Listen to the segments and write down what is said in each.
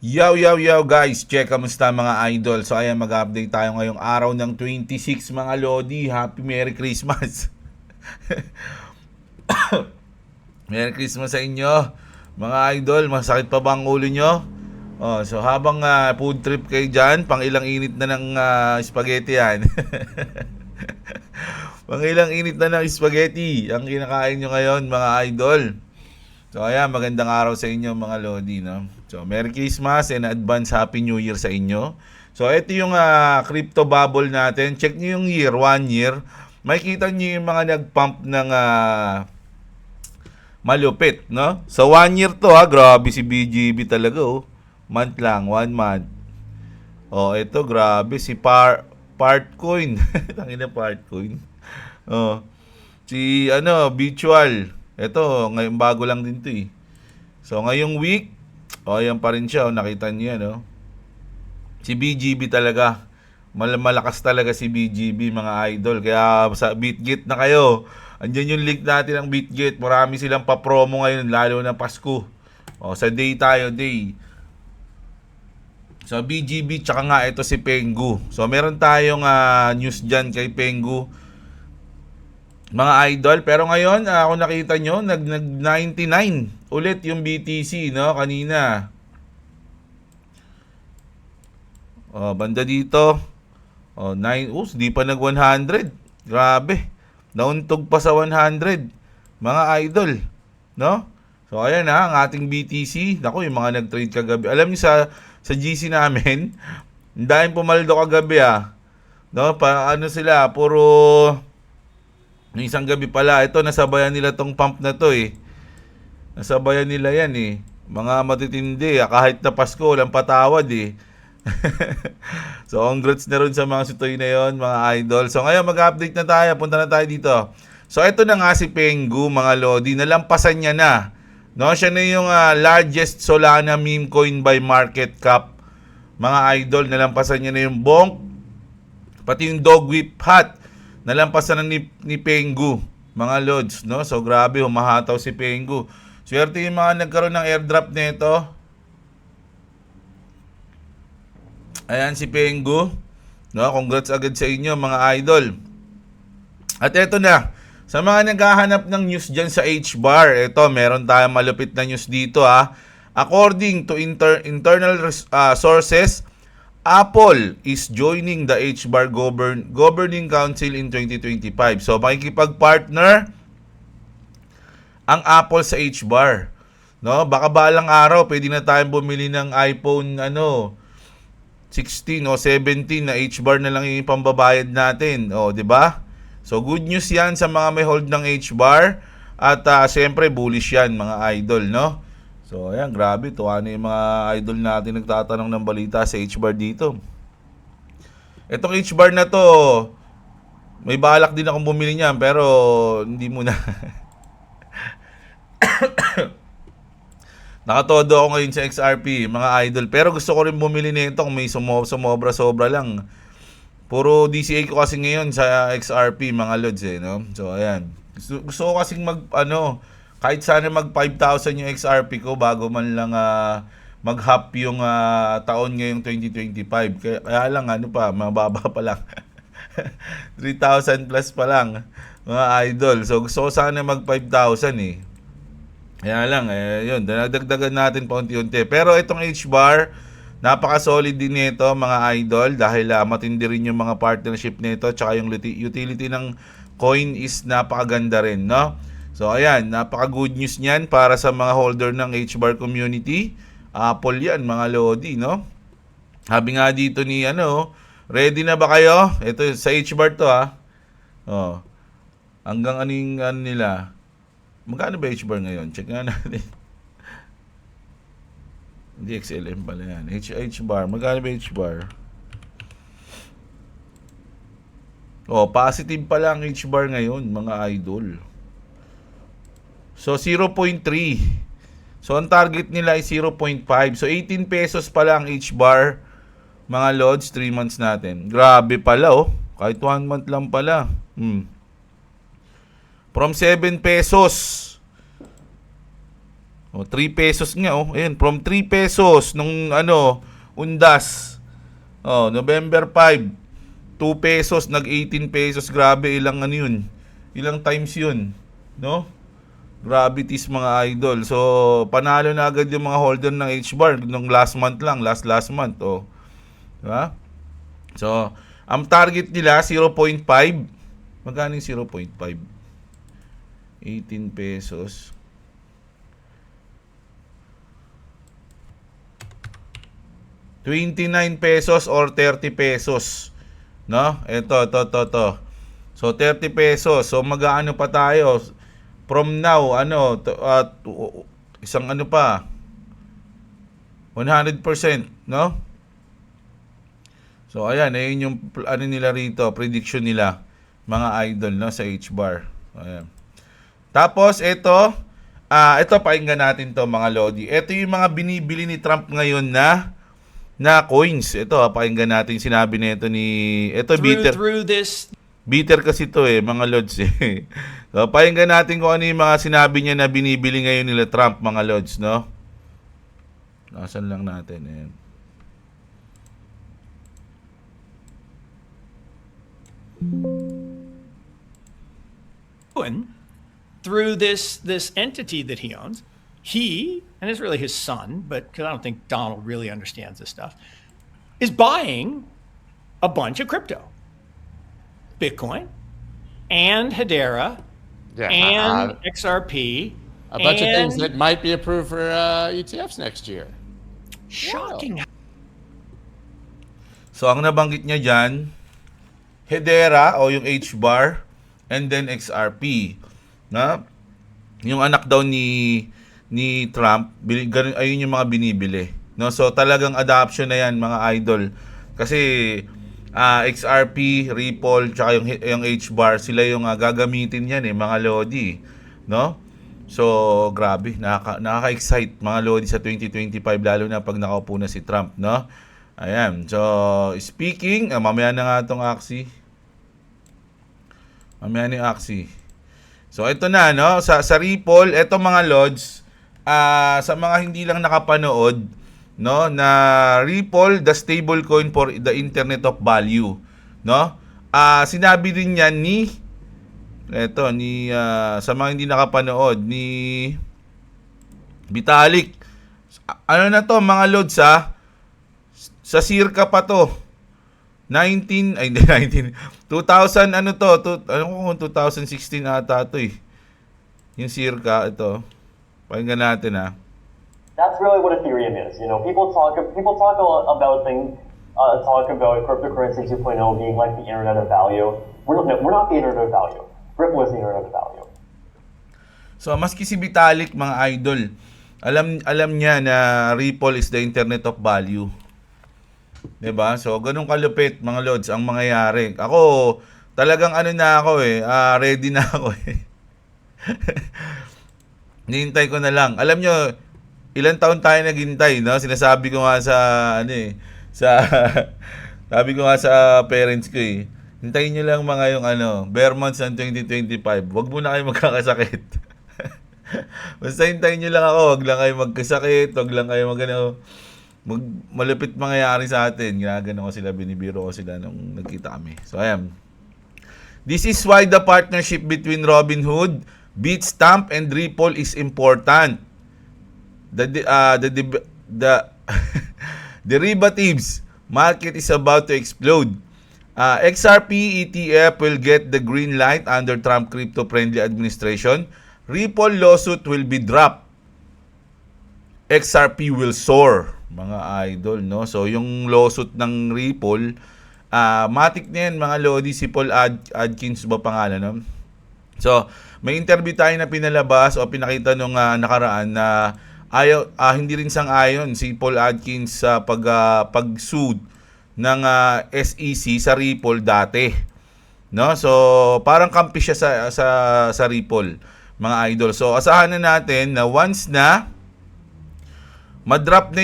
Yo guys, check kamusta mga idol. So ayan, mag-update tayo ngayong araw ng 26 mga lodi. Happy Merry Christmas. Merry Christmas sa inyo mga idol. Masakit pa ba ang ulo nyo? So habang food trip kayo dyan, pang ilang init na ng spaghetti yan. Pang ilang init na ng spaghetti ang kinakain nyo ngayon mga idol. So ayan, magandang araw sa inyo mga lodi, no? So Merry Christmas and advance Happy New Year sa inyo. So ito yung crypto bubble natin. Check niyo yung year, 1 year. Makikita niyo yung mga nag-pump ng malupit, no? So 1 year to grabe si BGB talaga Month lang, 1 month. Ito grabe si Partcoin. Tangina Partcoin. Oh, si Virtual. Ito, ngayon bago lang din 'to eh. So ngayong week, ayan pa rin siya, nakita niyo yan, Si BGB talaga. Malakas talaga si BGB mga idol. Kaya sa BitGet na kayo. Andiyan yung link natin ng BitGet. Marami silang pa-promo ngayon, lalo na Pasko. Sa day tayo, day. So BGB tsaka nga ito si Pengu. So meron tayong news dyan kay Pengu mga idol. Pero ngayon, kung nakita nyo, nag 99 ulit yung BTC, no? Kanina. Banda dito. 9, di pa nag 100. Grabe. Nauntog pa sa 100. Mga idol, no? So ayan ang ating BTC. Naku, yung mga nag-trade kagabi. Alam niyo sa GC namin, dahil pumaldo kagabi No, sila, puro ng isang gabi pala, ito nasabayan nila tong pump na to eh. Nasabayan nila yan eh. Mga matitindi, kahit na Pasko, walang patawad eh. So, congrats na rin sa mga sutoy na yon mga idol. So, ngayon mag-update na tayo. Punta na tayo dito. So, ito na nga si Pengu, mga lodi. Nalampasan niya na. No, siya na yung largest Solana meme coin by market cap. Mga idol, nalampasan niya na yung Bonk. Pati yung Dog Whip Hat. Nalampasan na ni Pengu, mga lods, no? So grabe, humahataw si Pengu. Swerte yung mga nagkaroon ng airdrop nito. Ayan si Pengu, no? Congrats agad sa inyo mga idol. At eto na, sa mga naghahanap ng news dyan sa HBAR, eto, meron tayong malupit na news dito According to internal sources, Apple is joining the HBAR Governing Council in 2025. So makikipag-partner ang Apple sa HBAR. No, baka balang araw pwede na tayong bumili ng iPhone 16 o 17 na HBAR na lang yung pambabayad natin. 'di ba? So good news 'yan sa mga may hold ng HBAR at siyempre bullish 'yan mga idol, no? So, ayan, grabe. Tuwa na yung mga idol natin nagtatanong ng balita sa HBAR dito. Itong HBAR na to, may balak din akong bumili niyan, pero hindi muna. Nakatodo ako ngayon sa XRP, mga idol. Pero gusto ko rin bumili nito kung may sumobra-sobra lang. Puro DCA ko kasi ngayon sa XRP, mga lods no? So, ayan. Gusto ko kasing kahit sana mag 5,000 yung XRP ko bago man lang mag-hop yung taon ngayong 2025. Kaya lang mababa pa lang. 3,000 plus pa lang mga idol. So gusto ko sana mag 5,000 eh. Kaya lang yun, dinagdagan natin paunti-unti. Pero itong HBAR, napaka-solid din nito mga idol dahil matindi rin yung mga partnership nito tsaka yung utility ng coin is napakaganda rin, no? So ayan, napaka-good news niyan para sa mga holder ng HBAR community. Apple yan, mga lodi, no? Sabi nga dito ni ready na ba kayo? Ito sa HBAR to hanggang nila. Magkano ba HBAR ngayon? Check nga natin. Hindi XLM pala yan. HBAR. Magkano ba HBAR? Positive pala ang HBAR ngayon, mga idol. So 0.3. So ang target nila ay 0.5. So 18 pesos pala ang HBAR, mga lods, 3 months natin. Grabe pala kahit 1 month lang pala. From 7 pesos O, 3 pesos nga, oh. Ayan, from 3 pesos nung undas. Oh, November 5, 2 pesos, nag 18 pesos. Grabe, ilang yun? Ilang times yun, no? Gravities mga idol. So, panalo na agad yung mga holder ng H-bar nung last month lang, last month, oh. Diba? So, ang target nila 0.5. Magkano yung 0.5? 18 pesos. ₱29 or 30 pesos. No? Ito. So, 30 pesos. So, mag-aano pa tayo? From now, isang pa, 100%, no? So, ayan yung nila rito, prediction nila, mga idol, no, sa H-bar. Ayan. Tapos, ito pakinggan natin to mga Lodi. Ito yung mga binibili ni Trump ngayon na coins. Ito, pakinggan natin sinabi nito Bitter kasi to mga Lods So, pakinggan natin kung ano yung mga sinabi niya na binibili ngayon nila Trump, mga Lods, no? Nasaan lang natin, ayan. Through this entity that he owns, he, and it's really his son, but because I don't think Donald really understands this stuff, is buying a bunch of crypto. Bitcoin and Hedera and XRP. A bunch of things that might be approved for ETFs next year. Shocking. Wow. So, ang nabanggit niya dyan, Hedera o yung H-bar and then XRP. Na? Yung anak daw ni Trump, ayun yung mga binibili. No? So, talagang adoption na yan, mga idol. Kasi, XRP, Ripple, tsaka yung H-bar, sila yung gagamitin yan mga Lodi. No? So, grabe, nakaka-excite mga Lodi sa 2025, lalo na pag nakaupo na si Trump, no? Ayan. So, speaking, mamaya na nga itong Axie. Mamaya na yung Axie. So, ito na, no? Sa Ripple, ito mga Lods, sa mga hindi lang nakapanood, no, na Ripple, the stable coin for the Internet of Value, no? Sinabi din niya sa mga hindi nakapanood, ni Vitalik. Ano na to, mga Lods, sa circa pa to. 2000 kung 2016 ata to Yung circa ito. Pakinggan natin That's really what Ethereum is. You know, people talk about things, talk about cryptocurrency 2.0 being like the internet of value. We're not the internet of value. Ripple is the internet of value. So, maski si Vitalik, mga idol, alam niya na Ripple is the internet of value. 'Di ba? So, ganun kalupit, mga Lods, ang mangyayari. Ako, talagang ready na ako Nihintay ko na lang. Alam nyo, ilang taon tayo naghintay, no? Sinasabi ko nga sabi ko nga sa parents ko hintayin nyo lang mga yung bare months ng 2025. Huwag muna kayo magkakasakit. Basta hintayin nyo lang ako. Huwag lang kayo magkasakit. Huwag lang kayo malupit mangyayari sa atin. Ginagano ko sila, binibiro ko sila nung nagkita kami. So, ayan. This is why the partnership between Robinhood, Bitstamp, and Ripple is important. The derivatives market is about to explode. XRP ETF will get the green light under Trump crypto-friendly administration. Ripple lawsuit will be dropped. XRP will soar, mga idol, no? So, yung lawsuit ng Ripple, matik na yan, mga Lodi, si Paul Adkins ba pangalan, no? So, may interview tayo na pinalabas o pinakita nung nakaraan na hindi rin sang-ayon si Paul Adkins sa pag-sued ng SEC sa Ripple dati. No? So, parang kampi siya sa Ripple, mga idol. So, asahan na natin na once na madrop na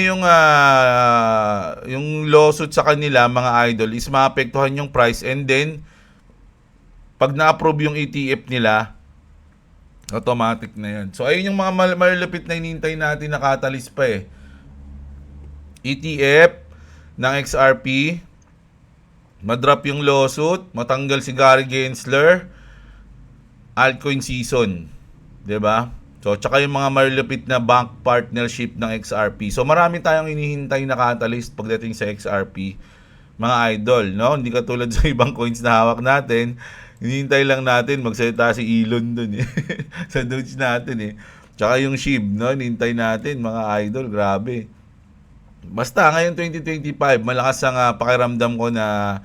yung lawsuit sa kanila, mga idol, is maapektuhan yung price, and then pag na-approve yung ETF nila, Automatic na yan. So, ayun yung mga malulupit na hinihintay natin na catalyst pa eh. ETF ng XRP, madrop yung lawsuit, matanggal si Gary Gensler, altcoin season. 'Di ba? So, tsaka yung mga malulupit na bank partnership ng XRP. So, marami tayong hinihintay na catalyst pagdating sa XRP, mga idol, no? Hindi katulad sa ibang coins na hawak natin. Hinihintay lang natin magsalita si Elon dun eh. Sa Doge natin eh. Tsaka yung SHIB, no? Hinihintay natin, mga idol, grabe. Basta ngayon 2025, malakas ang pakiramdam ko na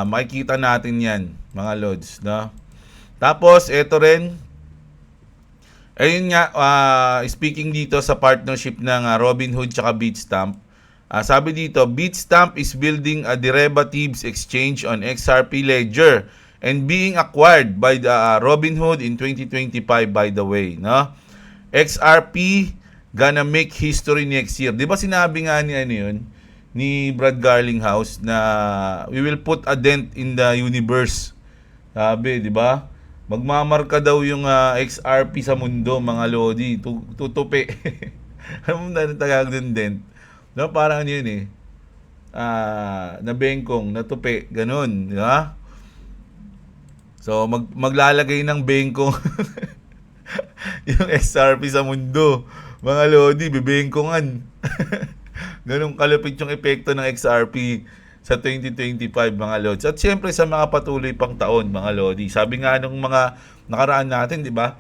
makikita natin yan, mga lods, no? Tapos, eto rin, ayun nga, speaking dito sa partnership ng Robinhood tsaka Bitstamp, sabi dito, Bitstamp is building a derivatives exchange on XRP Ledger and being acquired by the Robinhood in 2025, by the way, no? XRP gonna make history next year. 'Di ba sinabi nga ni ano yun, ni Brad Garlinghouse na we will put a dent in the universe. Sabi, 'di ba? Magmamarka daw yung XRP sa mundo, mga lodi, tutupi. Ano mo na tagag dun dent? No, parang ano yun eh. Nabengkong, natupi, ganun, 'di ba? So, maglalagay ng bengkong yung XRP sa mundo. Mga lodi, bibengkongan. Ganun kalupit yung epekto ng XRP sa 2025, mga lods. At siyempre sa mga patuloy pang taon, mga lodi. Sabi nga nung mga nakaraan natin, di ba?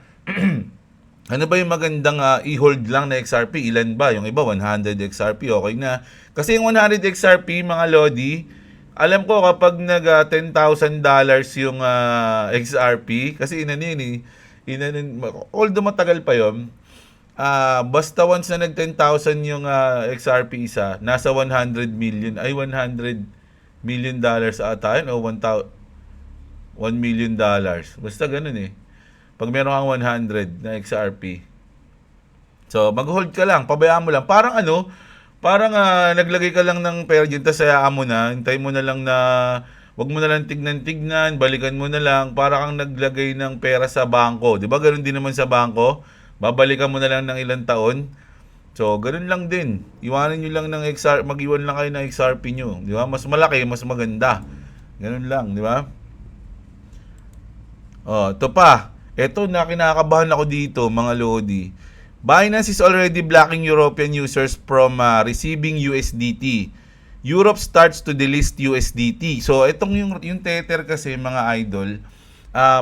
Ano ba yung magandang i-hold lang na XRP? Ilan ba? Yung iba, 100 XRP, okay na. Kasi yung 100 XRP, mga lodi, alam ko kapag nag $10,000 yung XRP, kasi although matagal pa yun, basta once na nag 10,000 yung XRP isa, nasa 100 million dollars ata yun, o 1 million dollars. Basta ganun eh. Pag meron kang 100 na XRP. So, mag-hold ka lang, pabayaan mo lang. Parang naglagay ka lang ng pera dyan, tapos hayaan mo na, hintay mo na lang na, wag mo na lang tignan-tignan, balikan mo na lang, para kang naglagay ng pera sa bangko. Di ba ganun din naman sa bangko? Babalikan mo na lang ng ilang taon. So, ganun lang din. Iwanan nyo lang ng mag-iwan lang kayo ng XRP nyo. Di ba? Mas malaki, mas maganda. Ganun lang, di ba? Oh, ito pa. Ito na kinakabahan ako dito, mga lodi. Binance is already blocking European users from receiving USDT. Europe starts to delist USDT. So, itong yung Tether kasi, mga idol,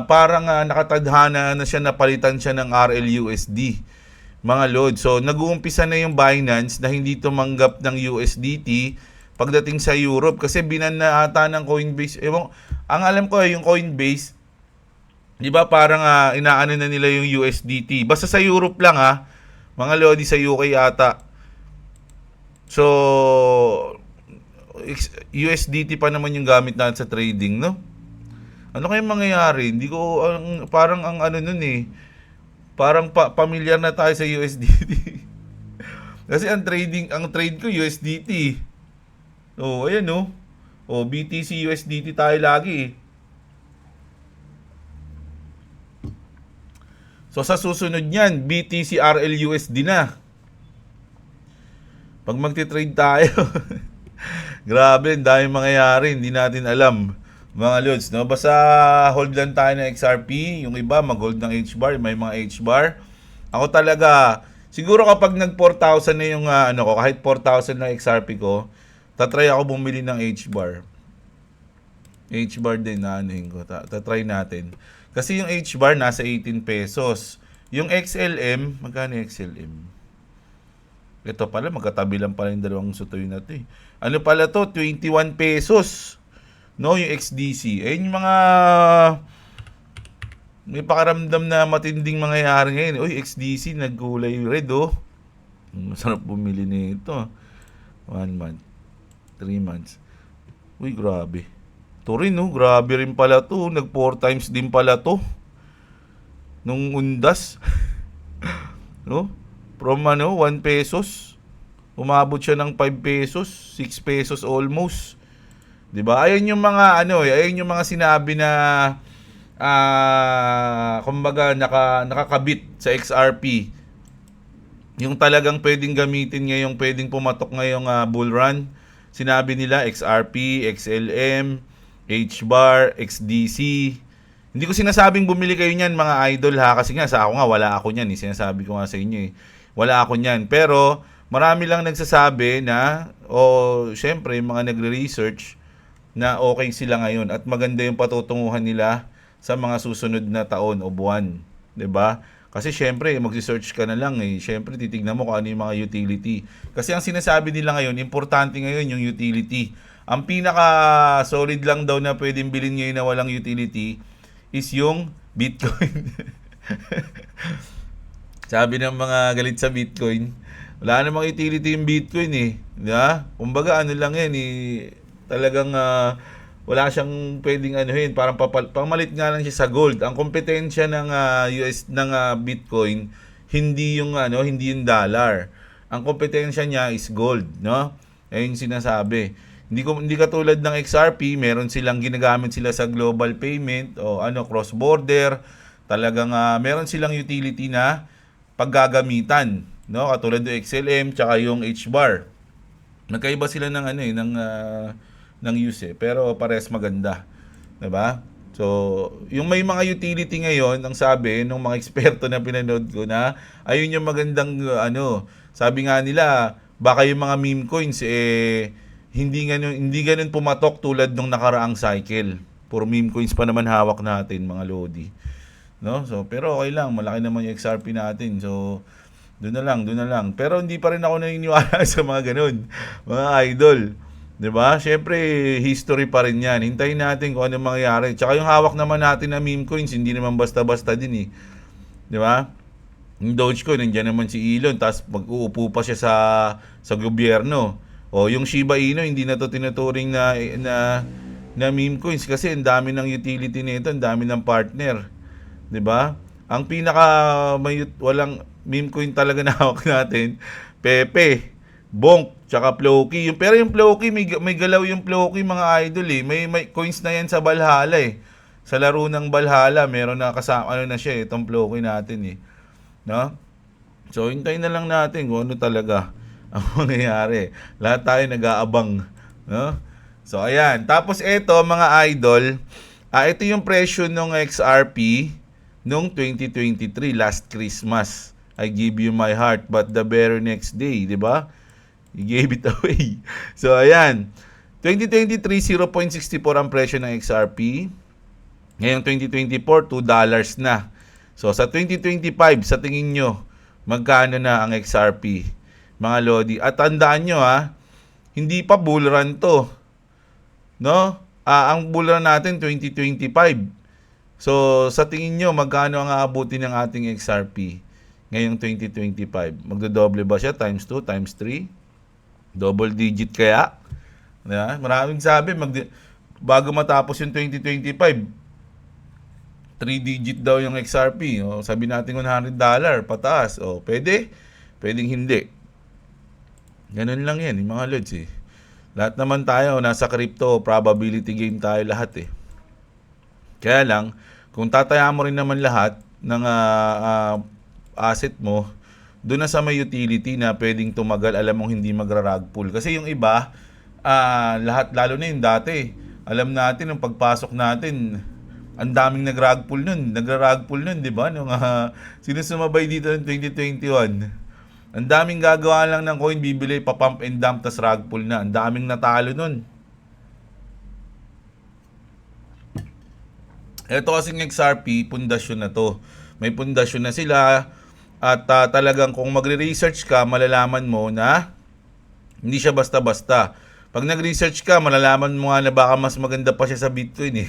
parang nakatadhana na siya, napalitan siya ng RLUSD, mga load. So, nag-uumpisa na yung Binance na hindi tumanggap ng USDT pagdating sa Europe kasi binan na ata ng Coinbase. Ang alam ko yung Coinbase, di ba parang inaano na nila yung USDT. Basta sa Europe lang mga lodi, sa UK ata. So, USDT pa naman yung gamit natin sa trading, no? Ano kayang mangyayari? Hindi ko, parang ang ano nun eh. Parang familiar na tayo sa USDT. Kasi ang trade ko USDT. Oh, ayan oh. Oh, BTC USDT tayo lagi eh. So sa susunod niyan, BTC RLUSD na. Pag magti-trade tayo, grabe, ang daming mangyayari, hindi natin alam, mga lods, no? Basta hold lang tayo ng XRP, yung iba mag-hold ng HBAR, may mga HBAR. Ako talaga, siguro kapag nag 4,000 na yung kahit 4,000 na XRP ko, tatry ako bumili ng HBAR. HBAR din na ko, tatry natin. Kasi yung HBAR nasa 18 pesos. Yung XLM, magkano yung XLM? Ito pala, magkatabi lang pala yung dalawang sutoy na ito eh. Ano pala to? 21 pesos. No, yung XDC. Ayun yung mga may pakaramdam na matinding mangyayari ngayon. Uy, XDC, nagkulay red oh. Masarap bumili nito. 1 month. 3 months. Uy, grabe. Ito rin, no? Grabe rin pala to. Nag 4 times din pala to. Nung undas. No? From 1 pesos. Umabot siya ng 5 pesos. 6 pesos almost. 'Di ba? Ayun yung mga ayun yung mga sinabi na kumbaga nakakabit sa XRP, yung talagang pwedeng gamitin ngayong pwedeng pumatok ngayong bull run, sinabi nila XRP, XLM, HBAR, XDC. Hindi ko sinasabing bumili kayo niyan mga idol ha, kasi nga sa ako nga wala ako niyan, sinasabi ko nga sa inyo wala ako niyan. Pero marami lang nagsasabi na syempre mga nagre-research na okay sila ngayon at maganda yung patutunguhan nila sa mga susunod na taon o buwan, 'di ba? Kasi syempre, magsi-search ka na lang Syempre, titignan mo kung ano yung mga utility. Kasi ang sinasabi nila ngayon, importante ngayon yung utility. Ang pinaka-solid lang daw na pwedeng bilhin ngayon na walang utility is yung Bitcoin. Sabi ng mga galit sa Bitcoin, wala namang utility yung Bitcoin Diba? Kumbaga, ano lang yan talagang wala siyang pwedeng parang pamalit nga lang siya sa gold. Ang kompetensya ng Bitcoin hindi yung dollar. Ang kompetensya niya is gold, no? Ayun yung sinasabi. Hindi katulad ng XRP, meron silang ginagamit sila sa global payment o cross border. Talagang meron silang utility na paggagamitan, no? Katulad ng XLM tsaka yung HBAR. Nagkaiba sila ng ng use pero pares maganda, 'di ba? So, yung may mga utility ngayon, ang sabi ng mga eksperto na pinanood ko na ayun yung magandang sabi nga nila, baka yung mga meme coins hindi ganun pumatok tulad nung nakaraang cycle. Puro meme coins pa naman hawak natin, mga lodi. No? So, pero okay lang, malaki naman yung XRP natin. So, doon na lang. Pero hindi pa rin ako naniniwala sa mga ganun, mga idol. 'Di ba? Syempre, history pa rin 'yan. Hintayin natin kung ano mangyayari. Tsaka yung hawak naman natin na meme coins, hindi naman basta-basta din 'Di ba? Yung Dogecoin, nandiyan naman si Elon, tapos mag-uupo pa siya sa gobyerno. O yung Shiba Inu, hindi na to tinuturing na meme coins kasi ang dami ng utility nito, ang dami ng partner. 'Di ba? Ang walang meme coin talaga na hawak natin, Pepe, Bonk, tsaka Floki. Pero yung Floki, may galaw yung Floki, mga idol May coins na yan sa Valhalla Sa laro ng Valhalla, meron na kasama, na siya itong Floki natin No? So, hintayin na lang natin kung ano talaga ang mangyayari. Lahat tayo nag-aabang. No? So, ayan. Tapos ito, mga idol, ito yung presyo ng XRP noong 2023, last Christmas. I give you my heart, but the very next day, di ba? You gave it away. So, ayan. 2023, 0.64 ang presyo ng XRP. Ngayong 2024, $2 na. So, sa 2025, sa tingin nyo, magkano na ang XRP? Mga lodi. At tandaan nyo, hindi pa bull run to. No? Ang bull run natin, 2025. So, sa tingin nyo, magkano ang aabutin ng ating XRP ngayong 2025? Magdodoble ba siya? Times 2, times 3? Double digit kaya? Maraming sabi, bago matapos yung 2025, 3-digit daw yung XRP. Sabi natin $100 pataas. Pwede? Pwedeng hindi. Ganun lang yan, yung mga lods Lahat naman tayo, nasa crypto, probability game tayo lahat Kaya lang, kung tataya mo rin naman lahat ng asset mo, doon na sa may utility na pwedeng tumagal, alam mong hindi magra-rug pull. Kasi yung iba, lahat, lalo na yung dati, alam natin, yung pagpasok natin, ang daming nagra-rug pull nun, di ba? Nung sino sumabay dito ng 2021? Ang daming gagawa lang ng coin, bibili, pa-pump and dump, tas rug pull na. Ang daming natalo nun. Ito kasing XRP, pundasyon na to. May pundasyon na sila. At talagang kung magre-research ka, malalaman mo na hindi siya basta-basta. Pag nag-research ka, malalaman mo nga na baka mas maganda pa siya sa Bitcoin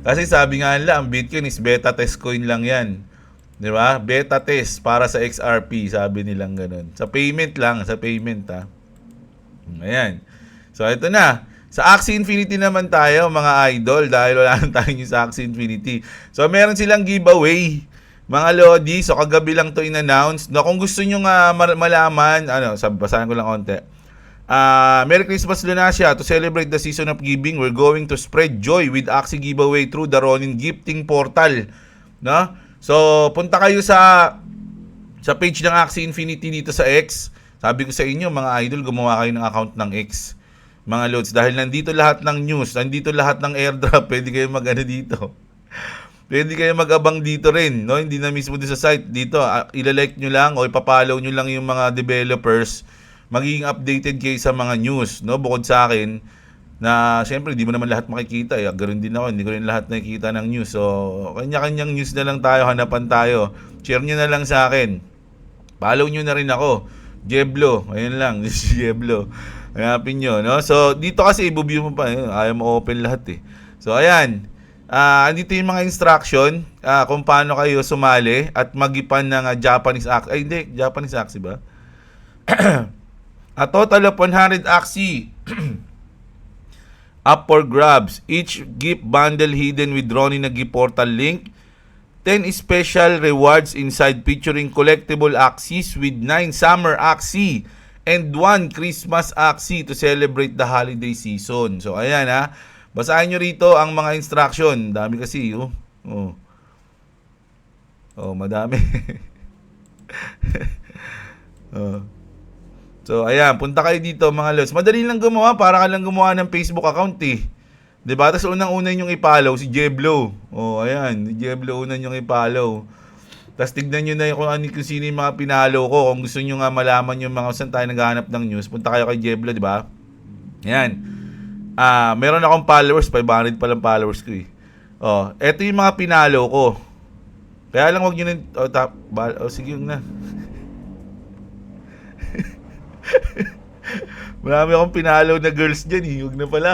Kasi sabi nga nila, ang Bitcoin is beta test coin lang yan. Di ba? Beta test para sa XRP, sabi nilang ganun. Sa payment lang, sa payment Ayan. So, ito na. Sa Axie Infinity naman tayo, mga idol, dahil wala na tayo sa Axie Infinity. So, meron silang giveaway. Mga lodi, so kagabi lang to in-announce. No, kung gusto nyo nga malaman, basahin ko lang konti. Merry Christmas, Lunasia. To celebrate the season of giving, we're going to spread joy with Axie giveaway through the Ronin Gifting Portal. No? So, punta kayo sa page ng Axie Infinity dito sa X. Sabi ko sa inyo, mga idol, gumawa kayo ng account ng X. Mga lods, dahil nandito lahat ng news, nandito lahat ng airdrop, pwede kayo mag-ano dito. Pwede kayo mag-abang dito rin, no? Hindi na mismo din sa site. Dito, ilalike nyo lang o ipapollow nyo lang yung mga developers. Magiging updated kayo sa mga news, no? Bukod sa akin, na syempre, hindi mo naman lahat makikita. Ganoon din ako, hindi ko rin lahat nakikita ng news. So, kanya-kanyang news na lang tayo, hanapan tayo. Share nyo na lang sa akin. Follow nyo na rin ako. Jeblo, ayun lang, Jeblo. Hanapin nyo, no? So, dito kasi i-view mo pa, ayaw mo open lahat eh. So, ayan. Andito yung mga instruction kung paano kayo sumali at magipan ng Japanese Axie. Ay, hindi. Japanese Axie ba? A total of 100 Axie up for grabs. Each gift bundle hidden with Ronin na gift portal link. 10 special rewards inside featuring collectible Axies with 9 summer Axie and 1 Christmas Axie to celebrate the holiday season. So, ayan ha. Basahin nyo rito ang mga instruction. Dami kasi, oh. Oh, madami. Oh. So, ayan. Punta kayo dito, mga lods. Madali lang gumawa. Para ka lang gumawa ng Facebook account, eh. Diba? Tapos unang-una yung i-follow, si Jeblo. Oh, ayan. Si Jeblo unang yung i-follow. Tapos tignan nyo na kung sino yung mga pinalo ko. Kung gusto nyo nga malaman yung mga saan tayo naghahanap ng news, punta kayo kay Jeblo, diba? Ayan. Meron akong followers, 500 pa lang followers ko eh. Oh, eto yung mga pinalo ko. Kaya lang wag niyo sige yung na. Marami akong pinalo na girls diyan eh, wag na pala.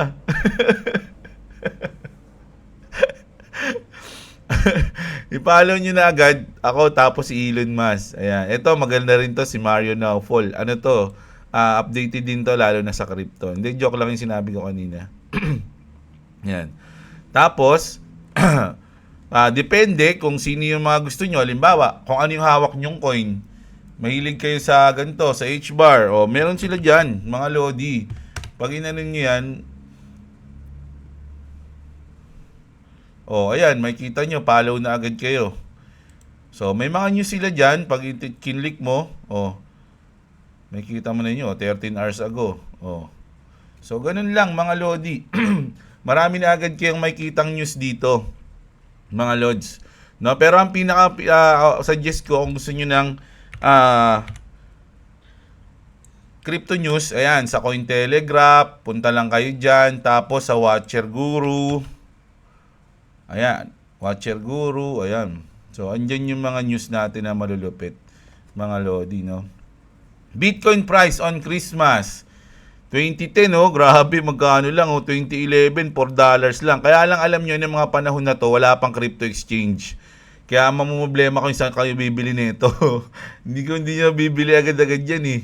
I-follow nyo na agad ako tapos si Elon Musk. Ayan, ito maganda rin to si Mario Naufol. Ano to? Updated din to lalo na sa crypto. Hindi, joke lang yung sinabi ko kanina. Yan. Tapos, depende kung sino yung mga gusto nyo. Halimbawa, kung ano yung hawak nyong coin. Mahilig kayo sa ganito, sa H-bar. O, meron sila dyan, mga Lodi. Pag inanon nyo yan, ayan, may kita nyo, follow na agad kayo. So, may mga news sila dyan. Pag kinlik mo, may kita mo na nyo, 13 hours ago. So, ganun lang mga Lodi. Marami na agad kayong may kitang news dito, mga Lods. No? Pero ang pinaka-suggest ko, kung gusto nyo ng crypto news, ayan, sa Cointelegraph, punta lang kayo dyan. Tapos sa Watcher Guru. Ayan, Watcher Guru, ayan. So, andyan yung mga news natin na malulupit, mga Lodi, no? Bitcoin price on Christmas 2010, grabe, magkano lang, 2011, $4 lang. Kaya lang alam nyo, ng mga panahon na to, wala pang crypto exchange. Kaya mamumblema ko yung saan kayo bibili nito. hindi nyo bibili agad-agad yan eh.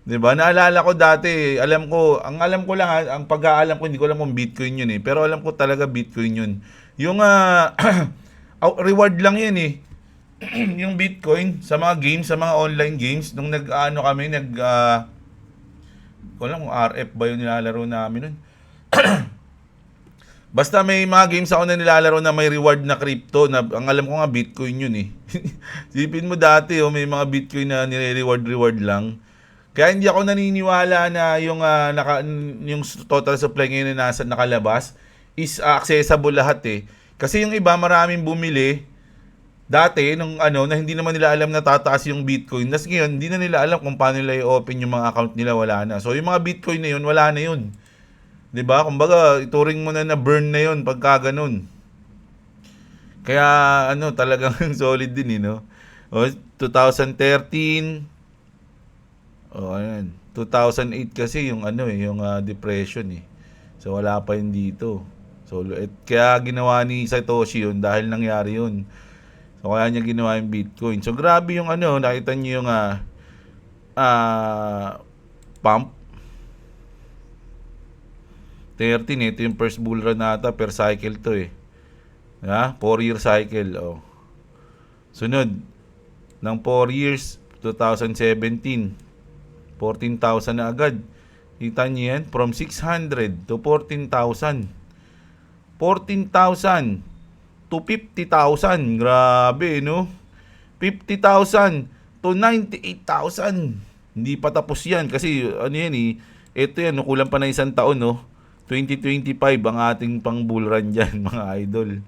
Diba? Naalala ko dati, ang alam ko lang, ang pag-aalam ko, hindi ko alam kung Bitcoin yun eh. Pero alam ko talaga Bitcoin yun. Yung reward lang yan eh. Yung Bitcoin sa mga games, sa mga online games, nung walang RF ba yung nilalaro namin nun? Basta may mga games ako na nilalaro na may reward na crypto, na ang alam ko nga Bitcoin yun eh. Sipin mo dati, may mga Bitcoin na nire-reward lang. Kaya hindi ako naniniwala na yung total supply ngayon na nakalabas is accessible lahat eh. Kasi yung iba maraming bumili dati na hindi naman nila alam na tataas yung Bitcoin. Tapos ngayon, hindi na nila alam kung paano nila i-open yung mga account nila, wala na. So yung mga Bitcoin na yun, wala na yun. 'Di ba? Kumbaga, ituring mo na burn na yun pagka ganun. Kaya talagang solid din no. 2013 ayan. 2008 kasi yung depression eh. So wala pa yun dito. So kaya ginawa ni Satoshi yun dahil nangyari yun. So, kaya niya ginawa yung Bitcoin. So, grabe yung nakita niyo yung pump. 13, ito yung first bull run nata, per cycle to eh. 4-year cycle, Sunod, ng 4 years, 2017, 14,000 na agad. Kita niyo yan? From 600 to 14,000. 14,000 to 50,000. Grabe, no? 50,000 to 98,000. Hindi pa tapos yan. Kasi, ano yan eh, ito yan, no, kulang pa na isang taon, no? 2025 ang ating pang bull run dyan, mga idol.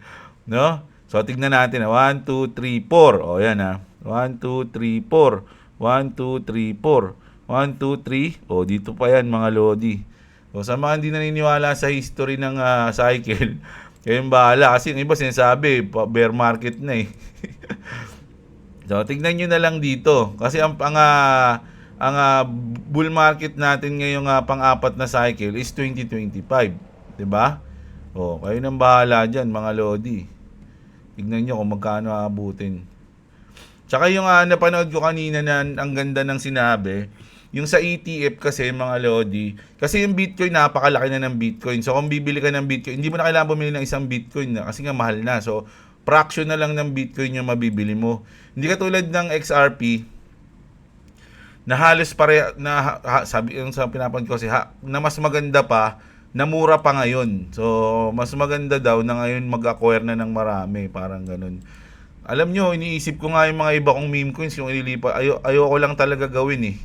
No? So, tignan natin. 1, 2, 3, 4. O, yan ha. 1, 2, 3, 4. 1, 2, 3, 4. 1, 2, 3. O, dito pa yan, mga lodi. O, sa mga hindi naniniwala sa history ng cycle, kayong bahala. Kasi yung iba sinasabi, bear market na eh. So, tignan nyo na lang dito. Kasi ang bull market natin ngayong pang-apat na cycle is 2025. 'Di ba? O, kayo nang bahala dyan, mga lodi. Tignan nyo kung magkano aabutin. Tsaka yung napanood ko kanina na ang ganda ng sinabi, yung sa ETF kasi, mga lodi, kasi yung Bitcoin, napakalaki na ng Bitcoin. So, kung bibili ka ng Bitcoin, hindi mo na kailangan bumili ng isang Bitcoin na kasi nga mahal na. So, fraction na lang ng Bitcoin yung mabibili mo. Hindi katulad ng XRP, na halos sabi yung sa pinapanood ko kasi na mas maganda pa, na mura pa ngayon. So, mas maganda daw na ngayon mag-acquire na ng marami, parang ganun. Alam nyo, iniisip ko nga yung mga iba kong meme coins, yung ililipat, ayoko lang talaga gawin eh.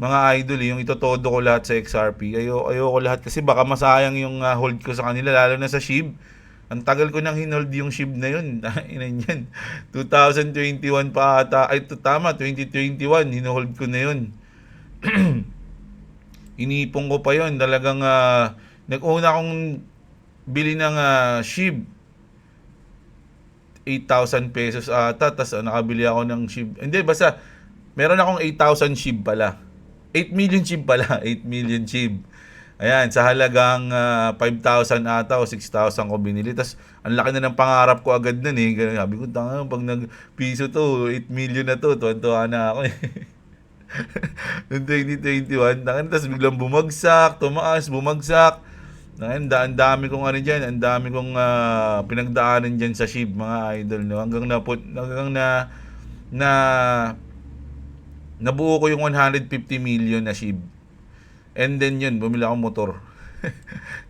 Mga idol, yung itotodo ko lahat sa XRP, ayoko lahat kasi baka masayang yung hold ko sa kanila, lalo na sa SHIB. Ang tagal ko nang hinold yung SHIB na yun. Inan yan. 2021 pa ata. Ay, tama, 2021. Hinohold ko na yun. Inipong ko pa yun. Talagang, nag-una akong bili ng SHIB. 8,000 pesos ata. Tapos nakabili ako ng SHIB. Hindi, basta, meron akong 8,000 SHIB pala. 8 million SHIB pala. 8 million SHIB. Ayan, sa halagang 5,000 ata o 6,000 ko binili. Tapos, ang laki na ng pangarap ko agad nun eh. Ganun, sabi ko, tanga, pag nag-piso to, 8 million na to. Tuwan-tuwa na ako eh. Noong 2021, tapos biglang bumagsak, tumaas, bumagsak. Ang dami kong ano dyan, ang dami kong pinagdaanan dyan sa SHIB, mga idol. No? Hanggang nabuo ko yung 150 million na SHIB. And then yun, bumili akong motor.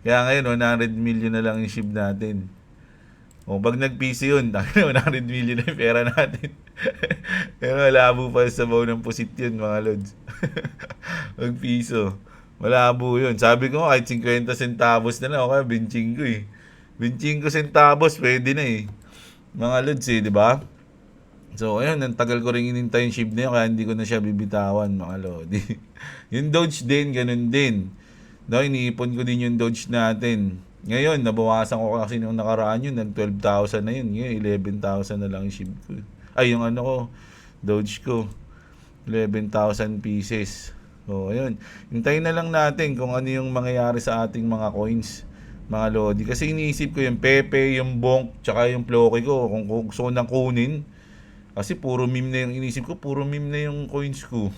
Kaya ngayon, 100 million na lang yung SHIB natin. O, pag nag-PC yun, 100 million na yung pera natin. Pero malabo pa sa baw ng pusit yun, mga lods. Mag-piso. Malabo yun. Sabi ko, kahit 50 centavos na lang, okay, 25 eh. 25 centavos, pwede na eh. Mga lods eh, di ba? So, ayun, ang tagal ko rin inintay yung SHIB na yun, kaya hindi ko na siya bibitawan, mga lodi. Yung Doge din, ganun din. No, iniipon ko din yung Doge natin. Ngayon, nabawasan ko kasi nung nakaraan yun, nag 12,000 na yun. Ngayon, 11,000 na lang yung SHIB ko. Ay, yung ano ko, Doge ko. 11,000 pieces. So, ayun. Hintayin na lang natin kung ano yung mangyayari sa ating mga coins, mga lodi. Kasi iniisip ko yung Pepe, yung Bonk, tsaka yung Floki ko, kung gusto ko nang kunin. Kasi puro meme na yung inisip ko, puro meme na yung coins ko.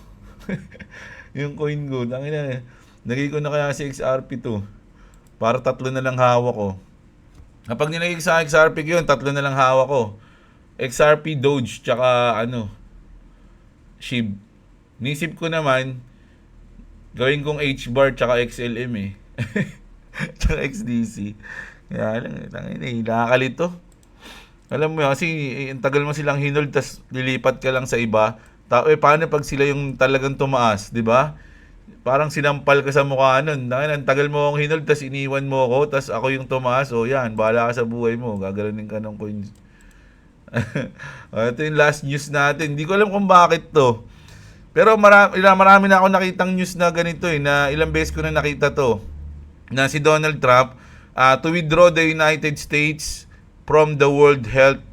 Yung coin ko, tangina, nagay ko na kaya si XRP to. Para 3 na lang hawak ko. Kapag nilagay sa XRP ko yun, 3 na lang hawak ko. XRP, Doge, tsaka SHIB. Nisip ko naman, gawin kong HBAR tsaka XLM eh. Tsaka XDC. Kaya lang, tangina, nakakalito. Alam mo yun, kasi ang tagal mo silang hinold, tas lilipat ka lang sa iba. Paano pag sila yung talagang tumaas, di ba? Parang sinampal ka sa mukha nun. Ang tagal mo akong hinold, tas iniwan mo ako, tas ako yung tumaas. O yan, bahala ka sa buhay mo. Gagalanin ka ng coins. Ito yung last news natin. Hindi ko alam kung bakit to. Pero marami na ako nakitang news na ganito eh, na ilang beses ko na nakita to. Na si Donald Trump, to withdraw the United States from the World Health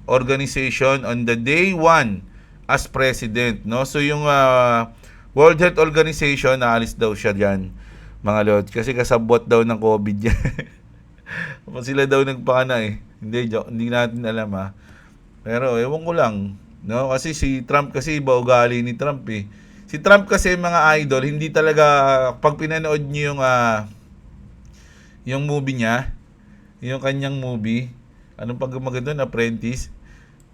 Organization on the day 1 as president, no? So yung World Health Organization, naalis daw siya diyan, mga lord, kasi kasabot daw ng COVID yan. Sila daw nagpakana eh. Hindi natin alam ha. Pero ewan ko lang, no? Kasi si Trump kasi iba ugali ni Trump eh. Si Trump kasi, mga idol, hindi talaga, pag pinanood niyo yung movie niya, yung kanyang movie, anong pag maganda, Apprentice,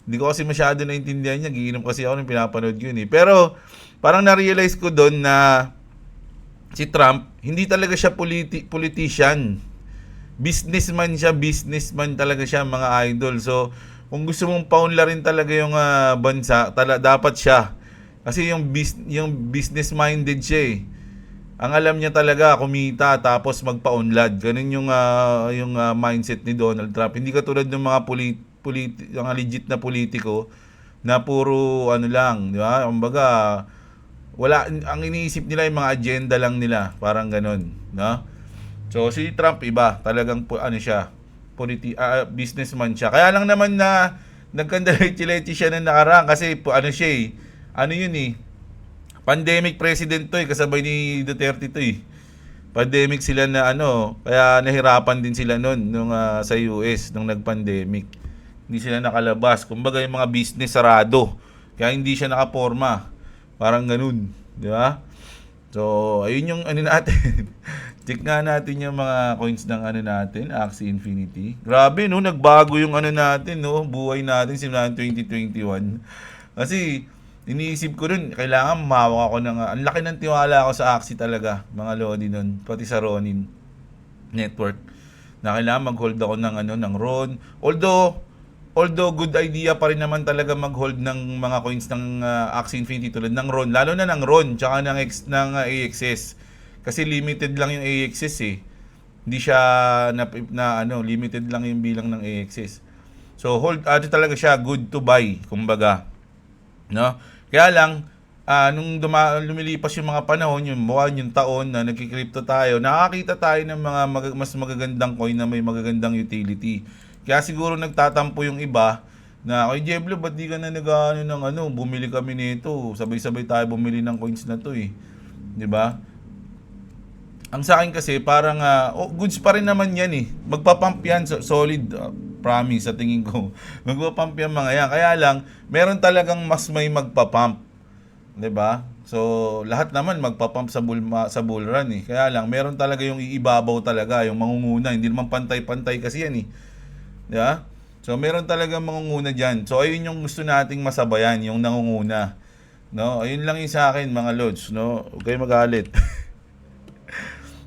hindi ko kasi masyado naintindihan niya. Giinom kasi ako nung pinapanood yun eh. Pero parang na-realize ko doon na si Trump, hindi talaga siya politician. Businessman talaga siya, mga idol. So, kung gusto mong paunlarin talaga yung bansa, dapat siya. Kasi yung business minded siya eh. Ang alam niya talaga kumita tapos magpaunlad. Ganun yung mindset ni Donald Trump. Hindi katulad ng mga mga legit na politiko na puro ano lang, di ba? Kumbaga, wala, ang iniisip nila yung mga agenda lang nila, parang ganun, no? So si Trump iba, talagang ano siya, businessman siya. Kaya lang naman na nagkandaleti siya na nakaraan kasi ano siya eh, ano yun eh, pandemic president to eh, kasabay ni Duterte to eh. Pandemic sila na ano, kaya nahirapan din sila noon nung sa US nung nag-pandemic. Hindi sila nakalabas. Kumbaga yung mga business sarado. Kaya hindi siya nakaporma. Parang ganun, di ba? So, ayun yung ano natin. Check nga natin yung mga coins ng ano natin, Axie Infinity. Grabe no, nagbago yung ano natin no, buhay natin simula 2021. Kasi iniisip ko rin, kailangan mahawak ako ng ang laki ng tiwala ko sa Axie talaga, mga lodi nun, pati sa Ronin network. Na kailangan mag-hold ako ng ano, ng RON. Although good idea pa rin naman talaga mag-hold ng mga coins ng Axie Infinity tulad ng RON, lalo na ng RON tsaka ng AXS. Kasi limited lang yung AXS eh. Hindi siya na ano, limited lang yung bilang ng AXS. So hold talaga siya, good to buy, kumbaga. No? Kaya lang nung lumilipas yung mga panahon, yung buwan, yung taon na nagki-crypto tayo, nakakita tayo ng mga mas magagandang coin na may magagandang utility. Kaya siguro nagtatampo yung iba na, "Oy Jeblo, ba't di ka na bumili kami nito. Sabay-sabay tayo bumili ng coins na to eh." 'Di ba? Ang sa akin kasi parang goods pa rin naman 'yan eh. Magpa-pump 'yan, solid, promise sa tingin ko. Magpa-pump 'yan mga 'yan. Kaya lang meron talagang mas may magpa-pump. 'Di ba? So lahat naman magpa-pump sa bull run eh. Kaya lang meron talaga yung iibabaw talaga, yung mangunguna, hindi naman pantay-pantay kasi 'yan eh. 'Di ba? So meron talagang mangunguna diyan. So ayun yung gusto nating masabayan, yung nangunguna. No, ayun lang yung sa akin mga lods, no. Huwag kayong magalit.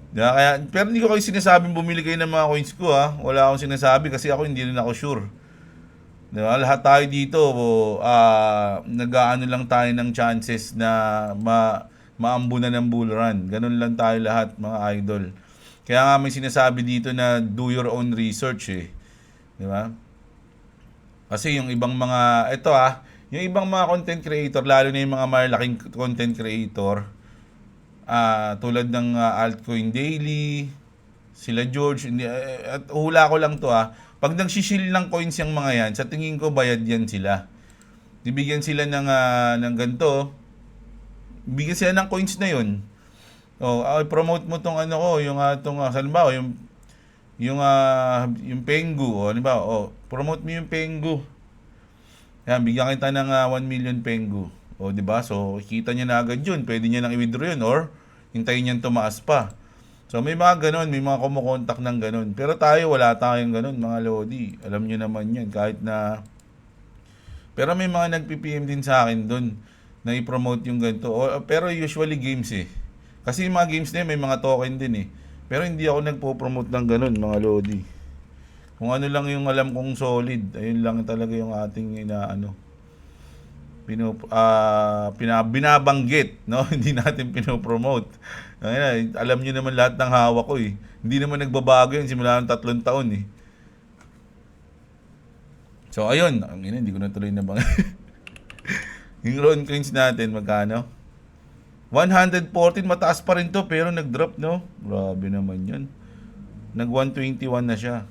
Kaya, pero hindi ko kayo sinasabing bumili kayo ng mga coins ko ha. Wala akong sinasabi kasi ako hindi rin ako sure. Diba? Lahat tayo dito, nag-aano lang tayo ng chances na maambunan ng bull run. Ganun lang tayo lahat, mga idol. Kaya nga may sinasabi dito na do your own research eh. Diba? Kasi yung ibang mga, yung ibang mga content creator, lalo na yung mga malaking content creator, tulad ng Altcoin Daily, sila George, at hula ko lang to pag nagsishil ng coins yung mga yan, sa tingin ko bayad yan sila. Bibigyan sila ng ganito, bigyan sila ng coins na yun. Promote mo tong ano ko, yung halimbawa yung Pengu, halimbawa, promote mo yung Pengu. Yan, bigyan kita ng 1 million Pengu. O, di ba? So, kita niya na agad yun. Pwede niya nang i-withdraw yun or hintayin niyan tumaas pa. So, may mga ganun. May mga kumukontak ng ganun. Pero tayo, wala tayong ganun, mga lodi. Alam niyo naman yan. Kahit na... Pero may mga nag-PPM din sa akin dun na i-promote yung ganito. Pero usually games eh. Kasi yung mga games na yun, may mga token din eh. Pero hindi ako nagpo-promote ng ganun, mga lodi. Kung ano lang yung alam kong solid, ayun lang talaga yung ating binabanggit, no? Hindi natin pinopromote. Alam niyo naman lahat ng hawak ko eh. Hindi naman nagbabago yun simula ng 3 taon eh. So ayun, hindi ko na tuloy na bang. Yung RON coins natin magkano? 114, mataas pa rin to pero nag-drop, no? Grabe naman 'yan. Nag 121 na siya.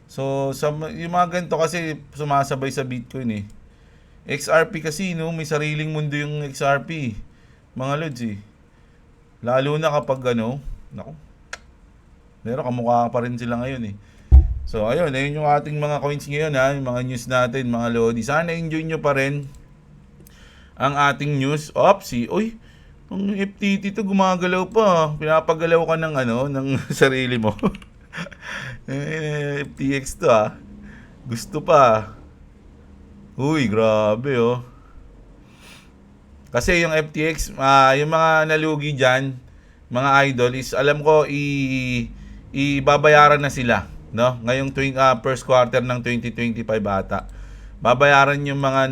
So, yung mga ganito kasi sumasabay sa Bitcoin eh. XRP kasi, no, may sariling mundo yung XRP. Mga lods eh. Lalo na kapag naku, pero kamukha pa rin sila ngayon eh. So, ayun yung ating mga coins ngayon yung mga news natin, mga lodi. Sana enjoy nyo pa rin ang ating news. Oy, ang FTT to gumagalaw pa. Pinapagalaw ka ng sarili mo. FTX to gusto pa. Uy, grabe Kasi yung FTX, yung mga nalugi dyan, mga idol, is alam ko ibabayaran na sila, no? Ngayong first quarter ng 2025 ata. Babayaran yung mga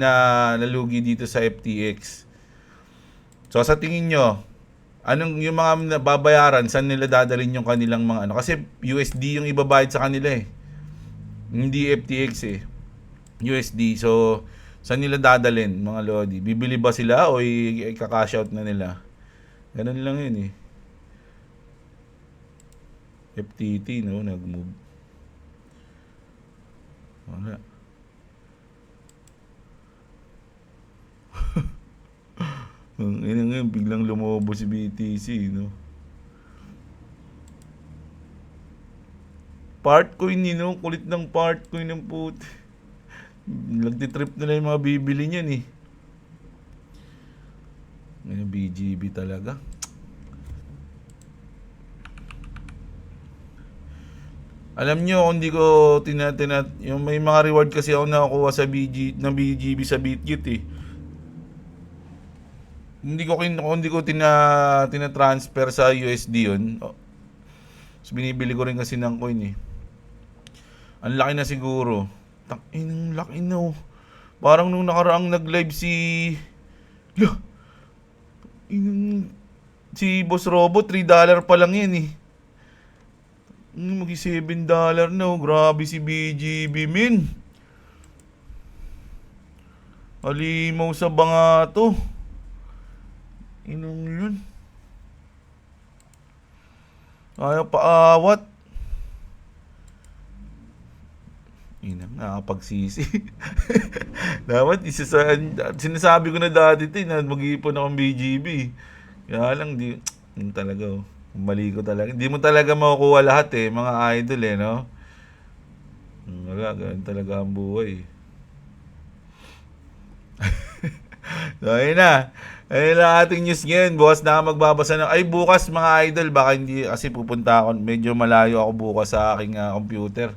nalugi dito sa FTX. So sa tingin nyo, anong yung mga babayaran, saan nila dadalhin yung kanilang mga ano? Kasi USD yung ibabayad sa kanila eh. Hindi FTX eh. USD. So, saan nila dadalhin mga lodi? Bibili ba sila o i-cash out na nila? Ganun lang yun eh. FTT, no? Nag-move. Wala. Ngayon, biglang lumobo si BTC, no? Partcoin no? Kulit ng partcoin ng puti. Nagtitrip na lang yung mga bibili niyan eh. Ngayon, BGB talaga. Alam nyo, kung hindi ko yung may mga reward kasi ako nakakuha sa BGB sa Bitget eh. Hindi ko tina-transfer sa USD yun. So, binibili ko rin kasi ng coin eh. Ang laki na siguro. Ang laki na oh. Parang nung nakaraang nag-live si Boss Robo, $3 pa lang yan eh. $7 na oh. Grabe si BGB min. Alimaw sa banga to. Inong yun. Ayaw paawat. Nakapagsisi. Dapat sinasabi ko na dati na mag-iipon akong BGB. Kaya lang yun talaga oh. Mali ko talaga. Hindi mo talaga makukuha lahat eh, mga idol eh, no? Wala, ganun talaga ang buhay. So, ayun na. Ayun lang ating news ngayon. Bukas na ako magbabasa ng... Ay, bukas mga idol. Baka hindi... Kasi pupunta ako... Medyo malayo ako bukas sa aking computer.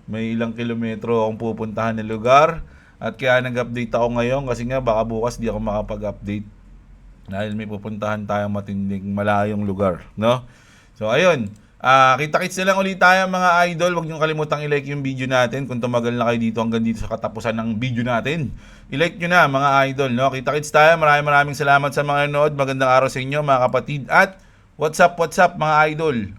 May ilang kilometro akong pupuntahan na lugar. At kaya nag-update ako ngayon. Kasi nga baka bukas di ako makapag-update. Dahil may pupuntahan tayong matinding malayong lugar. No? So, ayun. Kita-kits na lang ulit tayo mga idol. Huwag niyong kalimutang i-like yung video natin. Kung tumagal na kayo dito hanggang dito sa katapusan ng video natin, i-like nyo na mga idol. No? Kita-kits tayo. Maraming salamat sa mga nanood. Magandang araw sa inyo mga kapatid. At what's up mga idol.